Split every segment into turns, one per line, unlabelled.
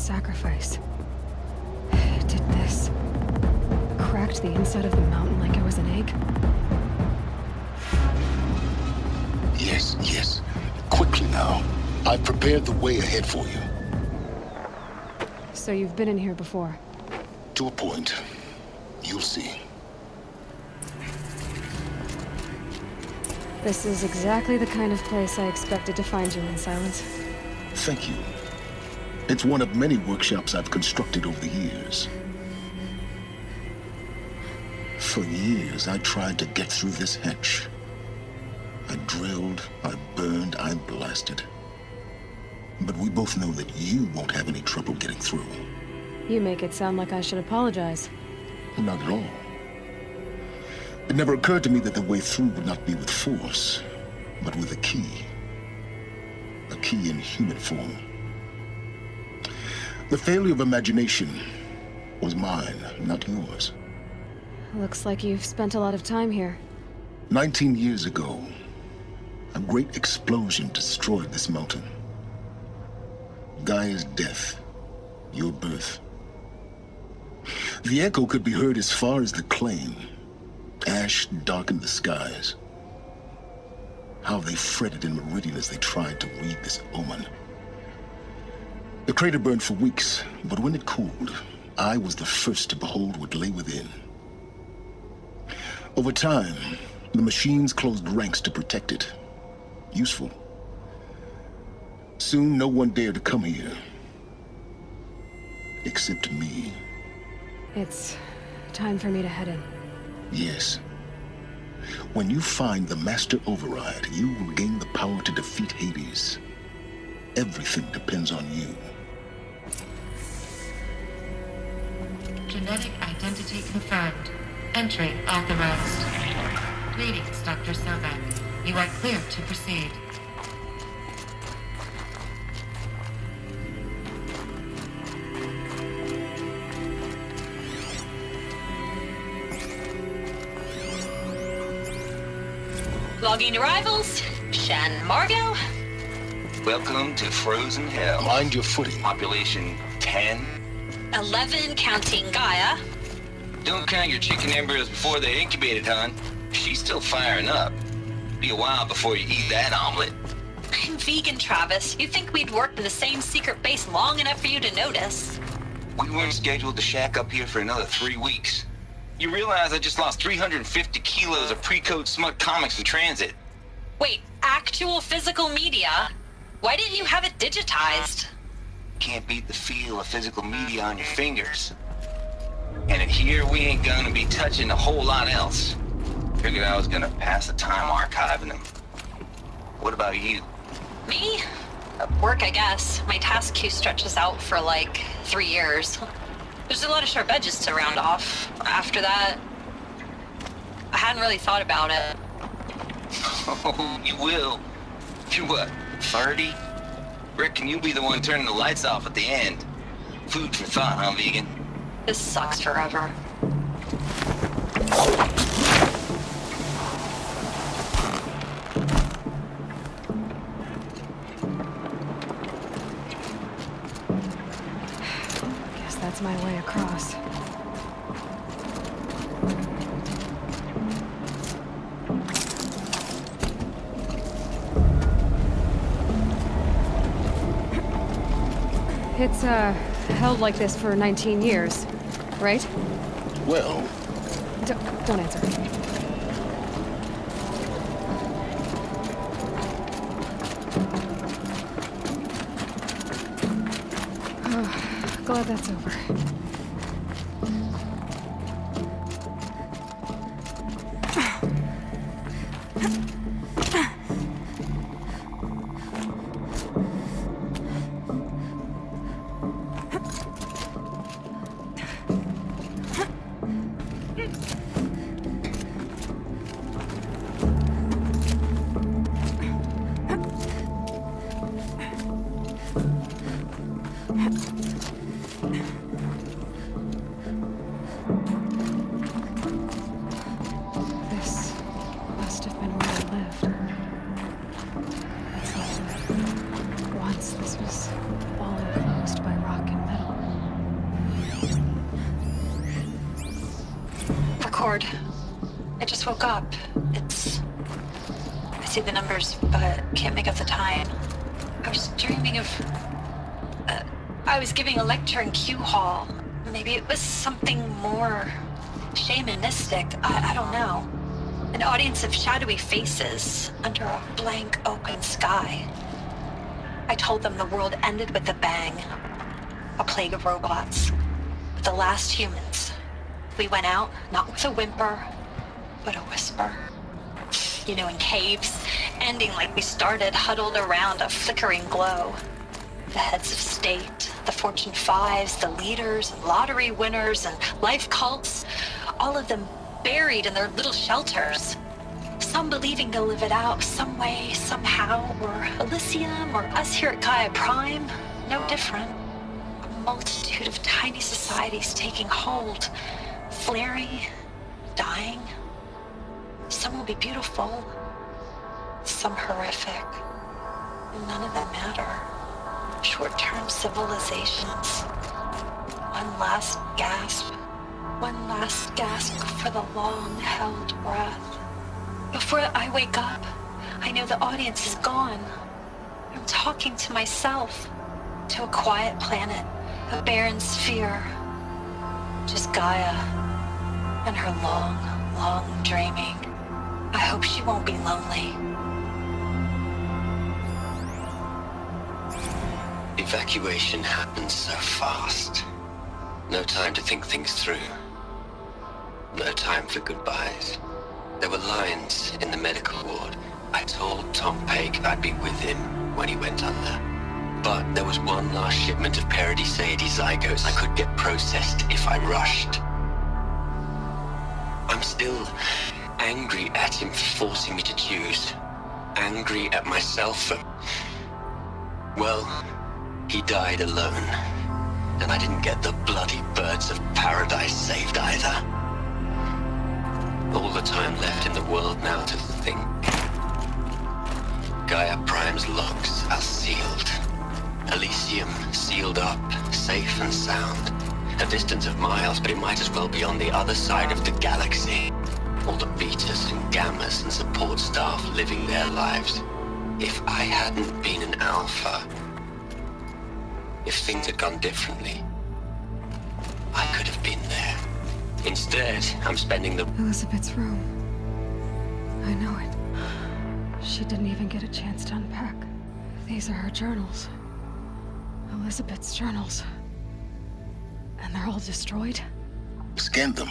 sacrifice. It did this. Cracked the inside of the mountain like it was an egg.
Yes, yes. Quickly now. I've prepared the way ahead for you.
So you've been in here before?
To a point. You'll see.
This is exactly the kind of place I expected to find you in, Silence.
Thank you. It's one of many workshops I've constructed over the years. For years, I tried to get through this hatch. I drilled, I burned, I blasted. But we both know that you won't have any trouble getting through.
You make it sound like I should apologize.
Not at all. It never occurred to me that the way through would not be with force, but with a key. A key in human form. The failure of imagination was mine, not yours.
Looks like you've spent a lot of time here.
19 years ago, a great explosion destroyed this mountain. Gaia's death, your birth. The echo could be heard as far as the claim. Ash darkened the skies. How they fretted in Meridian as they tried to read this omen. The crater burned for weeks, but when it cooled, I was the first to behold what lay within. Over time, the machines closed ranks to protect it. Useful. Soon, no one dared to come here. Except me.
It's time for me to head in.
Yes. When you find the Master Override, you will gain the power to defeat Hades. Everything depends on you.
Genetic identity confirmed. Entry authorized. Greetings, Dr. Sobek. You are clear to proceed.
Logging arrivals. Shan Margot.
Welcome to Frozen Hell.
Mind your footing.
Population 10.
11 counting Gaia.
Don't count your chicken embryos before they're incubated, hon. She's still firing up. Be a while before you eat that omelet.
I'm vegan, Travis. You'd think we'd worked in the same secret base long enough for you to notice.
We weren't scheduled to shack up here for another 3 weeks. You realize I just lost 350 kilos of pre-code smut comics in transit.
Wait, actual physical media? Why didn't you have it digitized?
Can't beat the feel of physical media on your fingers. And in here, we ain't gonna be touching a whole lot else. Figured I was gonna pass the time archiving them. What about you?
Me? Work, I guess. My task queue stretches out for like 3 years. There's a lot of sharp edges to round off. After that, I hadn't really thought about it.
Oh, you will. You're what, 30? Reckon you'll be the one turning the lights off at the end. Food for thought, huh, vegan?
This sucks forever.
Guess that's my way across. It's, held like this for 19 years, right?
Well,
Don't answer. Oh, glad that's over. This must have been where I lived.
ward. I just woke up. I see the numbers, but can't make out the time. I was dreaming of... I was giving a lecture in Q Hall. Maybe it was something more shamanistic. I don't know. An audience of shadowy faces under a blank open sky. I told them the world ended with a bang. A plague of robots. The last humans. We went out, not with a whimper, but a whisper. You know, in caves, ending like we started, huddled around a flickering glow. The heads of state, the Fortune 5s, the leaders, and lottery winners, and life cults, all of them buried in their little shelters. Some believing they'll live it out some way, somehow, or Elysium, or us here at GAIA Prime, no different. A multitude of tiny societies taking hold, flaring, dying. Some will be beautiful, some horrific. None of them matter. Short-term civilizations. One last gasp. One last gasp for the long-held breath. Before I wake up, I know the audience is gone. I'm talking to myself, to a quiet planet, a barren sphere. Just Gaia and her long, long dreaming. I hope she won't be lonely.
Evacuation happened so fast. No time to think things through. No time for goodbyes. There were lines in the medical ward. I told Tom Pake I'd be with him when he went under. But there was one last shipment of Paradis-Sade zygotes I could get processed if I rushed. I'm still angry at him for forcing me to choose. Angry at myself for... Well, he died alone. And I didn't get the bloody birds of paradise saved either. All the time left in the world now to think. GAIA Prime's locks are sealed. Elysium sealed up, safe and sound. A distance of miles, but it might as well be on the other side of the galaxy. All the betas and gammas and support staff living their lives. If I hadn't been an alpha, if things had gone differently, I could have been there. Instead, I'm spending the...
Elizabeth's room. I know it. She didn't even get a chance to unpack. These are her journals. Elizabeth's journals. And they're all destroyed?
Scan them.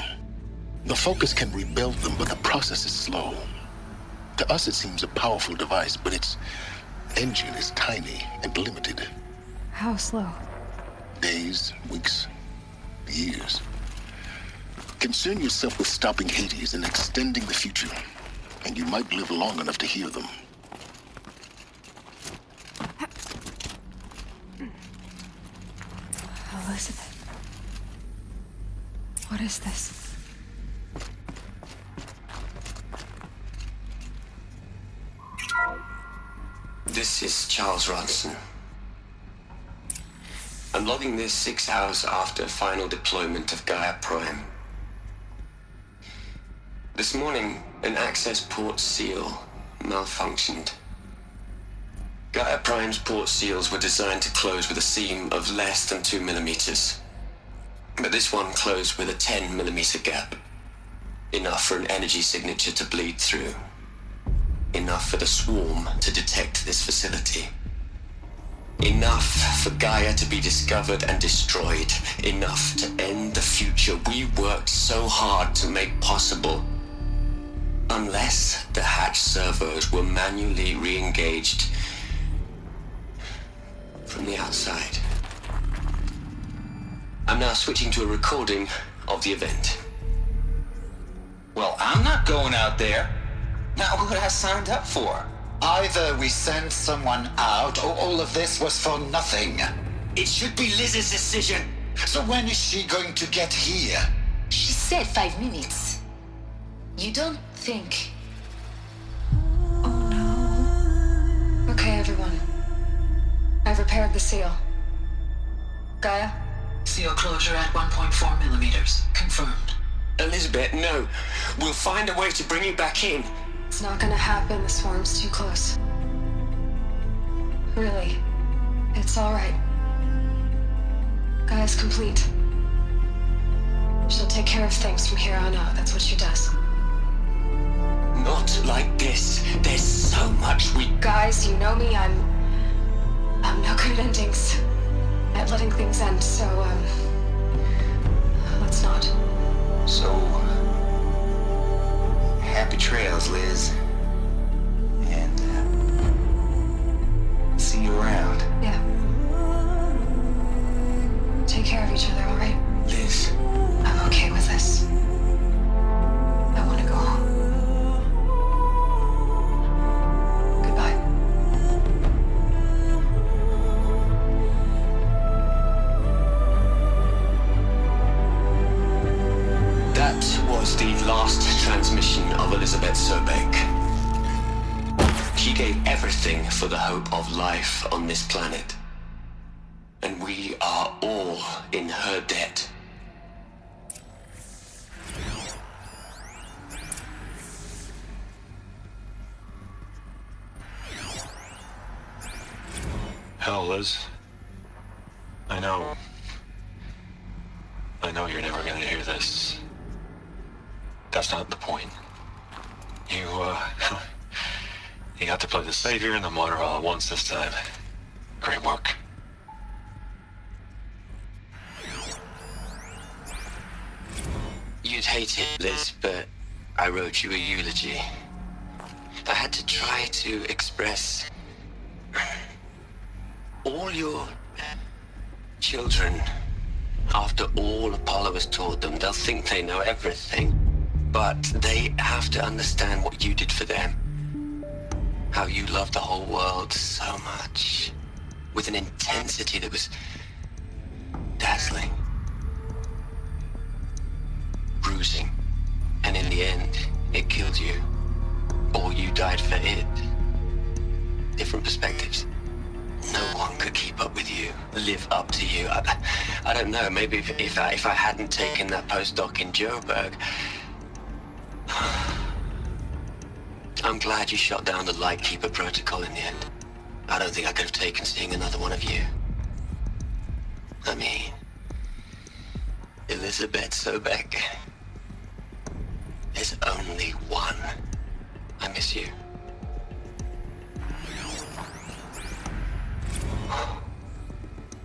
The Focus can rebuild them, but the process is slow. To us, it seems a powerful device, but its engine is tiny and limited.
How slow?
Days, weeks, years. Concern yourself with stopping Hades and extending the future, and you might live long enough to hear them.
Elizabeth. What is this?
This is Charles Ronson. I'm logging this 6 hours after final deployment of GAIA Prime. This morning, an access port seal malfunctioned. GAIA Prime's port seals were designed to close with a seam of less than 2 millimeters. But this one closed with a 10 millimeter gap. Enough for an energy signature to bleed through. Enough for the swarm to detect this facility. Enough for Gaia to be discovered and destroyed. Enough to end the future we worked so hard to make possible. Unless the hatch servos were manually re-engaged from the outside. I'm now switching to a recording of the event.
Well, I'm not going out there. Not what I signed up for.
Either we send someone out, or all of this was for nothing.
It should be Liz's decision.
So when is she going to get here?
She said 5 minutes. You don't think...
Oh no. Okay, everyone. I've repaired the seal. Gaia?
Seal closure at 1.4 millimeters. Confirmed.
Elizabeth, no. We'll find a way to bring you back in.
It's not gonna happen. The swarm's too close. Really. It's alright. Gaia's complete. She'll take care of things from here on out. That's what she does.
Not like this. There's so much we...
Guys, you know me. I'm no good at endings. At letting things end, so, let's not.
So, happy trails, Liz. And, see you around.
Yeah. Take care of each other, alright?
Liz.
I'm okay with this. I want to go home. Goodbye.
That was the last transmission of Elizabeth Sobeck. She gave everything for the hope of life on this planet. And we are all in her debt.
Hell, Liz. I know you're never gonna hear this. That's not the point. You got to play the savior and the martyr all at once this time. Great work.
You'd hate it, Liz, but I wrote you a eulogy. I had to try to express all your children. After all Apollo has taught them, they'll think they know everything. But they have to understand what you did for them. How you loved the whole world so much. With an intensity that was dazzling. Bruising. And in the end, it killed you. Or you died for it. Different perspectives. No one could keep up with you, live up to you. I don't know, maybe if I hadn't taken that postdoc in Joburg. I'm glad you shot down the Lightkeeper protocol in the end. I don't think I could have taken seeing another one of you. I mean, Elizabeth Sobeck. There's only one. I miss you.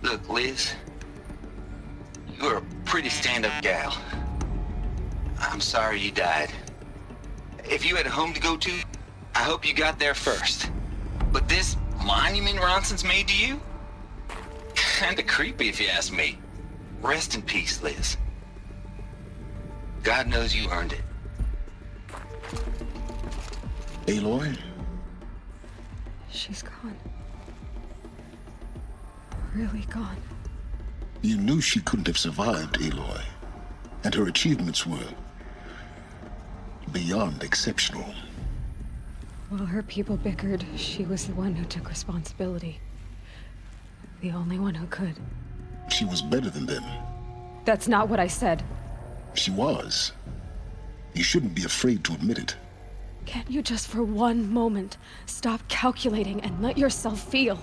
Look, Liz. You're a pretty stand-up gal. I'm sorry you died. If you had a home to go to, I hope you got there first. But this monument Ronson's made to you? Kinda creepy if you ask me. Rest in peace, Liz. God knows you earned it.
Aloy?
She's gone. Really gone.
You knew she couldn't have survived, Aloy. And her achievements were beyond exceptional.
While her people bickered, she was the one who took responsibility. The only one who could.
She was better than them.
That's not what I said.
She was. You shouldn't be afraid to admit it.
Can't you just for one moment stop calculating and let yourself feel?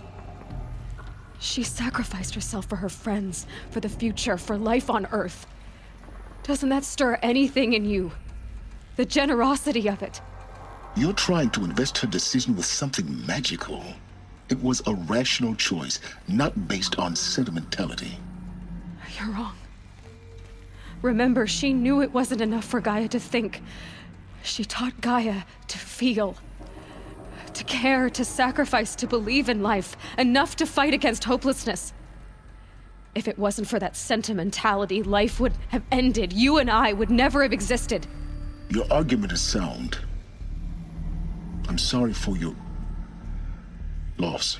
She sacrificed herself for her friends, for the future, for life on Earth. Doesn't that stir anything in you? The generosity of it.
You're trying to invest her decision with something magical. It was a rational choice, not based on sentimentality.
You're wrong. Remember, she knew it wasn't enough for Gaia to think. She taught Gaia to feel. To care, to sacrifice, to believe in life. Enough to fight against hopelessness. If it wasn't for that sentimentality, life would have ended. You and I would never have existed.
Your argument is sound. I'm sorry for your loss.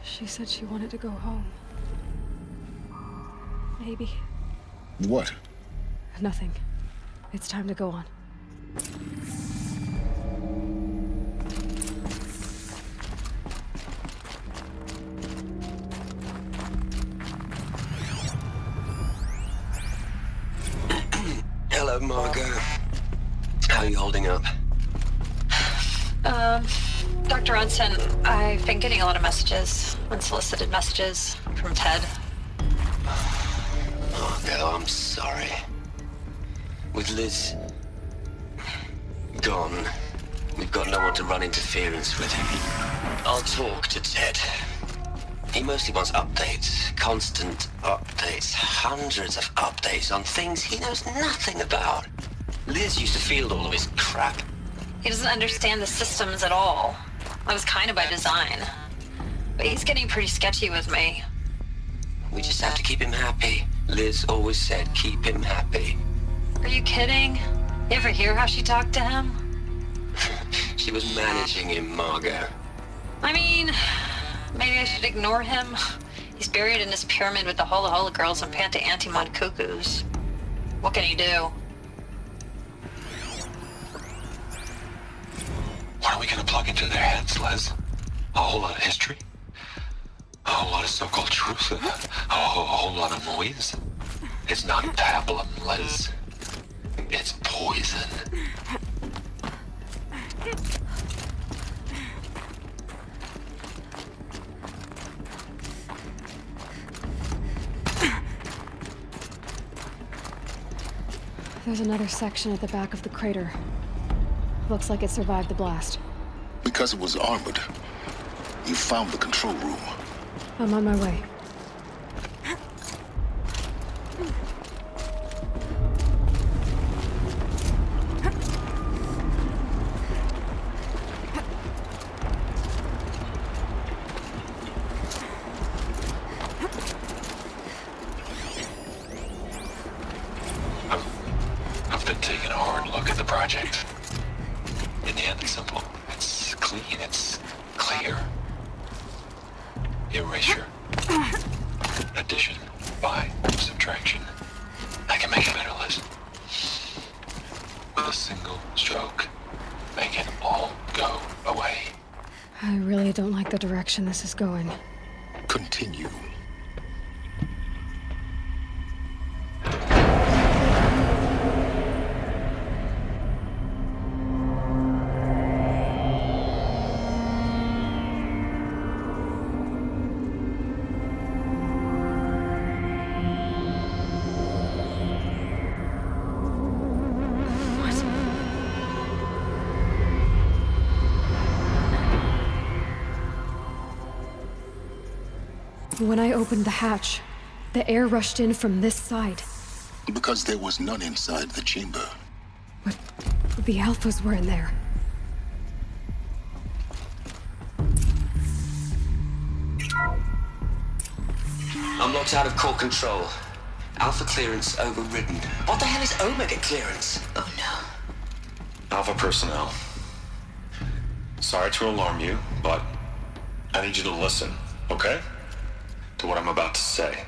She said she wanted to go home. Maybe.
What?
Nothing. It's time to go on.
Hello, Hello, Margot. How are you holding up?
Dr. Ronson, I've been getting a lot of messages, unsolicited messages from Ted.
Margot, I'm sorry. With Liz gone, we've got no one to run interference with. I'll talk to Ted. He mostly wants updates, constant updates, hundreds of updates on things he knows nothing about. Liz used to field all of his crap.
He doesn't understand the systems at all. That was kind of by design. But he's getting pretty sketchy with me.
We just have to keep him happy. Liz always said, keep him happy.
Are you kidding? You ever hear how she talked to him?
She was managing him, Margot.
I mean, maybe I should ignore him. He's buried in his pyramid with the Hola Hola girls and Panta Antimon cuckoos. What can he do?
What are we gonna plug into their heads, Liz? A whole lot of history? A whole lot of so-called truth? A whole lot of noise? It's not pablum, Liz. It's poison.
There's another section at the back of the crater. Looks like it survived the blast.
Because it was armored, you found the control room.
I'm on my way.
I've been taking a hard look at the project. In the end, it's simple. It's clean. It's clear. Erasure. Addition. By subtraction. I can make it better, Liz. With a single stroke, make it all go away.
I really don't like the direction this is going.
Continue.
When I opened the hatch, the air rushed in from this side.
Because there was none inside the chamber.
But the alphas were in there.
I'm locked out of core control. Alpha clearance overridden. What the hell is Omega clearance? Oh no.
Alpha personnel. Sorry to alarm you, but I need you to listen, okay? To what I'm about to say.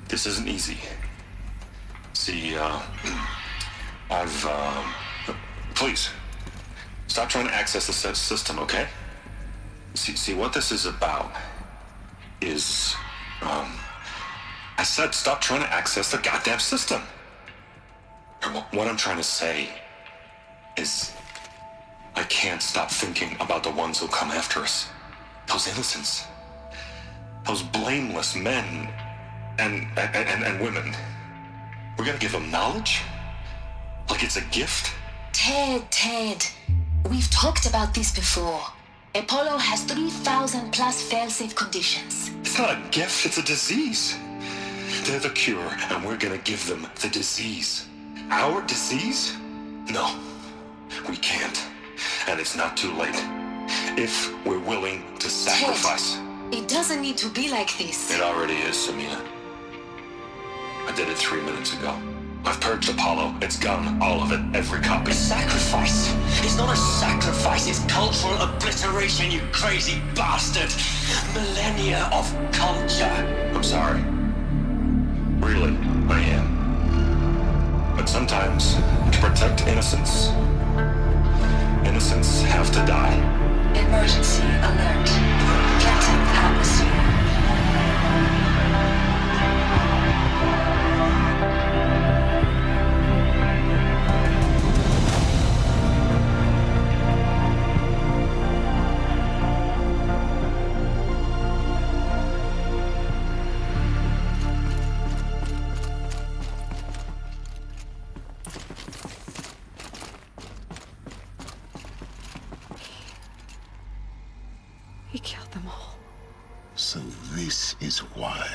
This isn't easy. See, please, stop trying to access the system, okay? See, what this is about is, I said stop trying to access the goddamn system. What I'm trying to say is, I can't stop thinking about the ones who come after us. Those innocents. Those blameless men and women. We're gonna give them knowledge? Like it's a gift?
Ted. We've talked about this before. Apollo has 3,000 plus fail-safe conditions.
It's not a gift, it's a disease. They're the cure, and we're gonna give them the disease. Our disease? No, we can't. And it's not too late. If we're willing to sacrifice.
Ted, it doesn't need to be like this.
It already is, Samina. I did it 3 minutes ago. I've purged Apollo. It's gone. All of it. Every copy.
A sacrifice? It's not a sacrifice, it's cultural obliteration, you crazy bastard! Millennia of culture!
I'm sorry. Really, I am. But sometimes, to protect innocence, innocents have to die.
Emergency alert. Captain atmosphere.
He killed them all.
So this is why.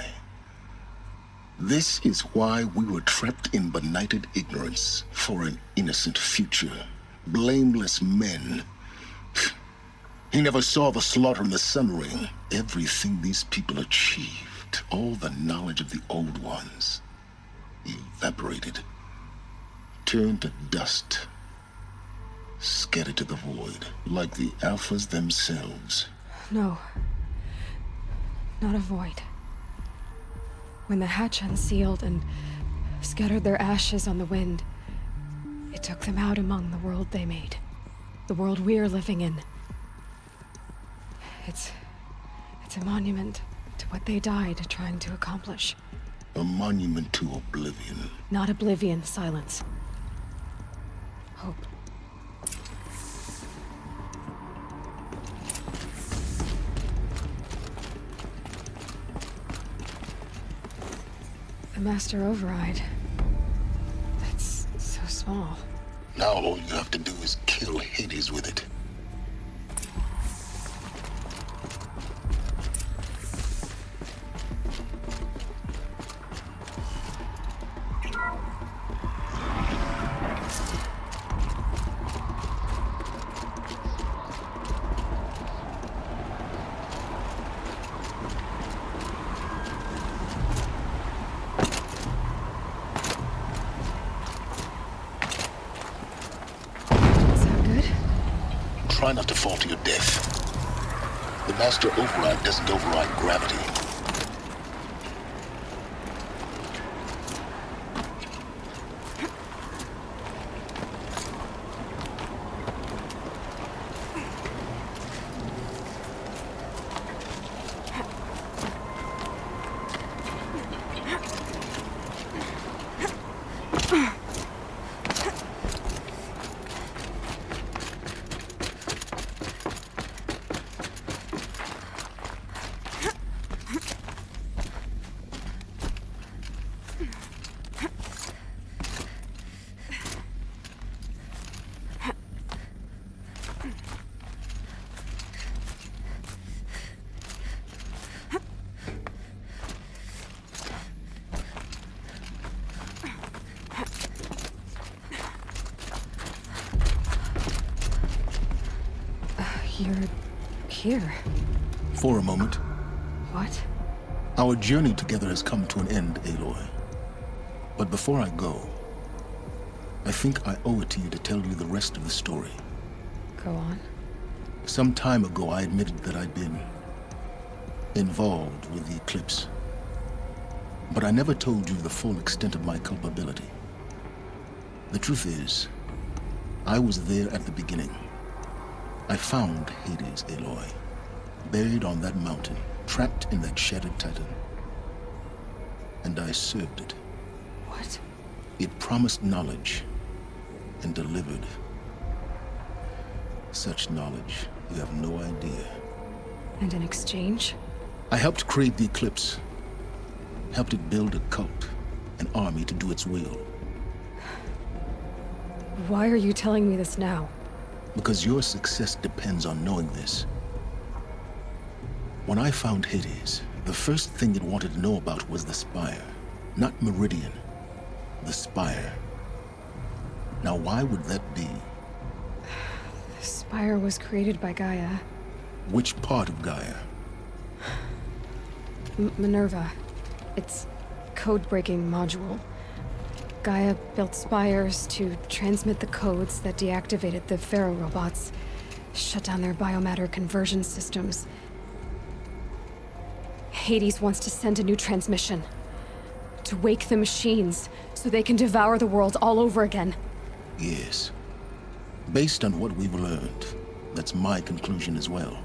This is why we were trapped in benighted ignorance for an innocent future. Blameless men. He never saw the slaughter in the Sun Ring. Everything these people achieved, all the knowledge of the old ones, evaporated, turned to dust, scattered to the void, like the Alphas themselves.
No. Not a void. When the hatch unsealed and scattered their ashes on the wind, it took them out among the world they made. The world we're living in. It's a monument to what they died trying to accomplish.
A monument to oblivion.
Not oblivion, silence. Hope. The Master Override. That's so small.
Now all you have to do is kill Hades with it. Try not to fall to your death. The Master Override doesn't override gravity.
You're here.
For a moment.
What?
Our journey together has come to an end, Aloy. But before I go, I think I owe it to you to tell you the rest of the story.
Go on.
Some time ago, I admitted that I'd been involved with the Eclipse. But I never told you the full extent of my culpability. The truth is, I was there at the beginning. I found Hades, Aloy, buried on that mountain, trapped in that shattered titan. And I served it.
What?
It promised knowledge and delivered. Such knowledge, you have no idea.
And in exchange?
I helped create the Eclipse. Helped it build a cult, an army to do its will.
Why are you telling me this now?
Because your success depends on knowing this. When I found Hades, the first thing it wanted to know about was the Spire. Not Meridian. The Spire. Now why would that be?
The Spire was created by Gaia.
Which part of Gaia?
Minerva. Its code-breaking module. Gaia built spires to transmit the codes that deactivated the Pharaoh robots, shut down their biomatter conversion systems. Hades wants to send a new transmission. To wake the machines, so they can devour the world all over again.
Yes. Based on what we've learned, that's my conclusion as well.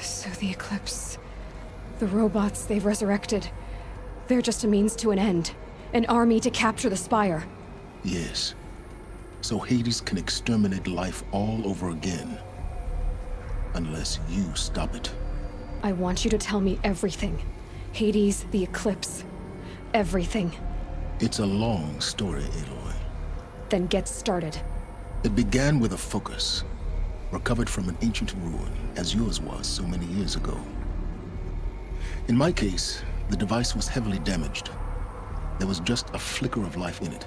So the Eclipse, the robots they've resurrected, they're just a means to an end. An army to capture the Spire.
Yes. So Hades can exterminate life all over again. Unless you stop it.
I want you to tell me everything. Hades, the Eclipse. Everything.
It's a long story, Aloy.
Then get started.
It began with a focus. recovered from an ancient ruin, as yours was so many years ago. In my case, the device was heavily damaged. There was just a flicker of life in it.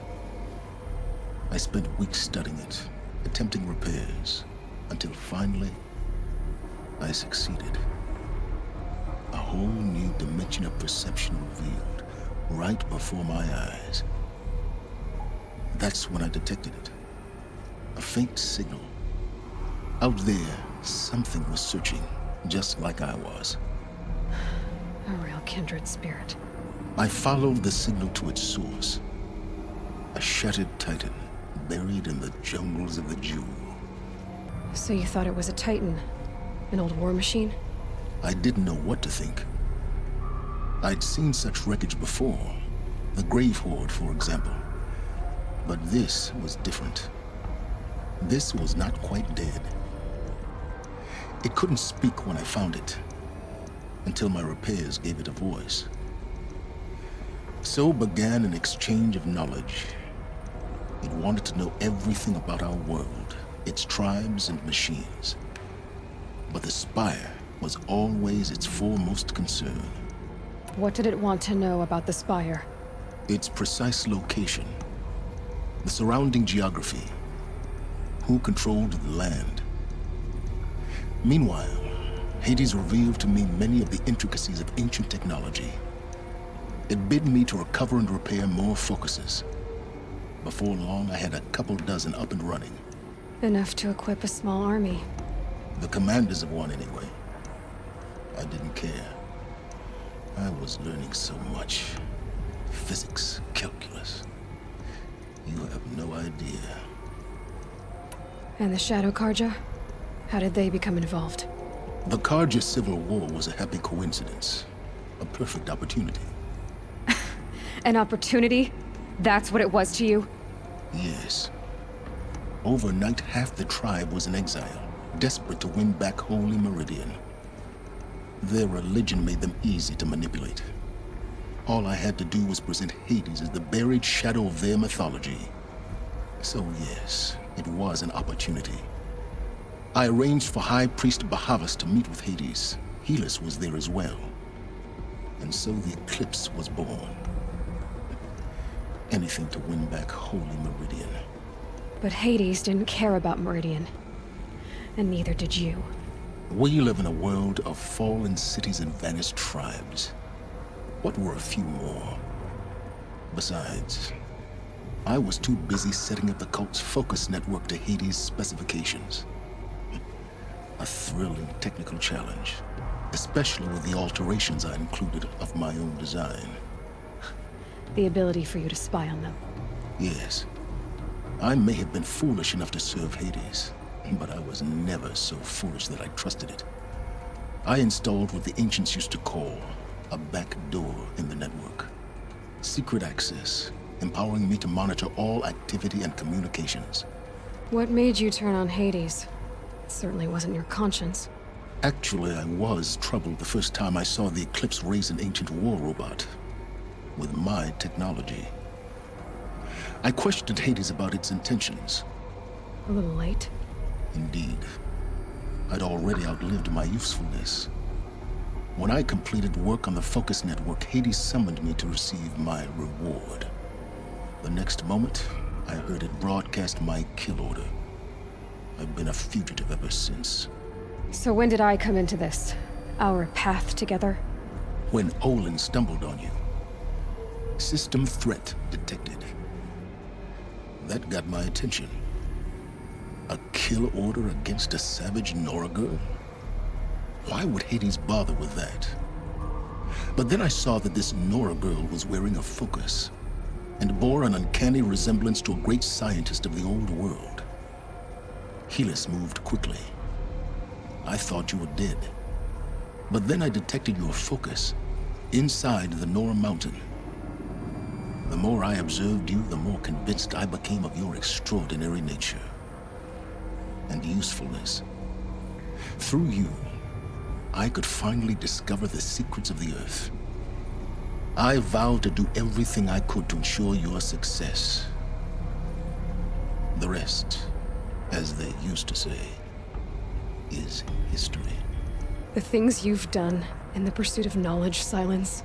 I spent weeks studying it, attempting repairs, until finally, I succeeded. A whole new dimension of perception revealed right before my eyes. That's when I detected it. A faint signal. Out there, something was searching, just like I was.
A real kindred spirit.
I followed the signal to its source. A shattered titan, buried in the jungles of the Jewel.
So you thought it was a Titan? An old war machine?
I didn't know what to think. I'd seen such wreckage before. The Grave Horde, for example. But this was different. This was not quite dead. It couldn't speak when I found it, until my repairs gave it a voice. So began an exchange of knowledge. It wanted to know everything about our world, its tribes and machines. But the Spire was always its foremost concern.
What did it want to know about the Spire?
Its precise location, the surrounding geography, who controlled the land. Meanwhile, Hades revealed to me many of the intricacies of ancient technology. It bid me to recover and repair more focuses. Before long, I had a couple dozen up and running.
Enough to equip a small army.
The commanders of one, anyway. I didn't care. I was learning so much. Physics, calculus. You have no idea.
And the Shadow Karja? How did they become involved?
The Karja Civil War was a happy coincidence. A perfect opportunity.
An opportunity? That's what it was to you?
Yes. Overnight, half the tribe was in exile, desperate to win back Holy Meridian. Their religion made them easy to manipulate. All I had to do was present Hades as the buried shadow of their mythology. So yes, it was an opportunity. I arranged for High Priest Bahavas to meet with Hades. Helis was there as well. And so the eclipse was born. Anything to win back Holy Meridian.
But Hades didn't care about Meridian. And neither did you.
We live in a world of fallen cities and vanished tribes. What were a few more? Besides, I was too busy setting up the cult's focus network to Hades' specifications. A thrilling technical challenge, especially with the alterations I included of my own design.
The ability for you to spy on them.
Yes. I may have been foolish enough to serve Hades, but I was never so foolish that I trusted it. I installed what the ancients used to call a back door in the network. Secret access, empowering me to monitor all activity and communications.
What made you turn on Hades? It certainly wasn't your conscience.
Actually, I was troubled the first time I saw the Eclipse raise an ancient war robot. With my technology. I questioned Hades about its intentions.
A little late.
Indeed. I'd already outlived my usefulness. When I completed work on the Focus Network, Hades summoned me to receive my reward. The next moment, I heard it broadcast my kill order. I've been a fugitive ever since.
So when did I come into this? Our path together?
When Olin stumbled on you. System threat detected. That got my attention. A kill order against a savage Nora girl? Why would Hades bother with that? But then I saw that this Nora girl was wearing a focus, and bore an uncanny resemblance to a great scientist of the old world. Helis moved quickly. I thought you were dead. But then I detected your focus inside the Nora mountain. The more I observed you, the more convinced I became of your extraordinary nature and usefulness. Through you, I could finally discover the secrets of the Earth. I vowed to do everything I could to ensure your success. The rest, as they used to say, is history.
The things you've done in the pursuit of knowledge, Silence.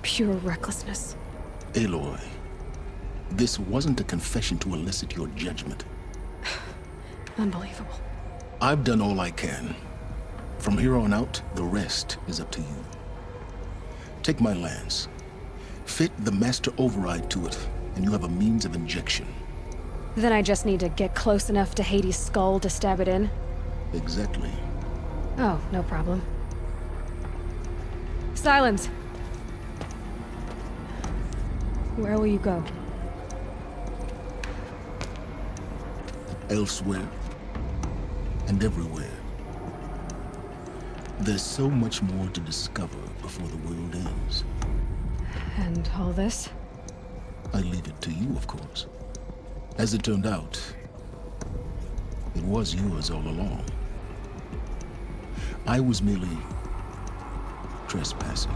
Pure recklessness.
Aloy, this wasn't a confession to elicit your judgment.
Unbelievable.
I've done all I can. From here on out, the rest is up to you. Take my lance. Fit the master override to it, and you have a means of injection.
Then I just need to get close enough to Hades' skull to stab it in?
Exactly.
Oh, no problem. Silence! Where will you go?
Elsewhere. And everywhere. There's so much more to discover before the world ends.
And all this?
I leave it to you, of course. As it turned out, it was yours all along. I was merely trespassing.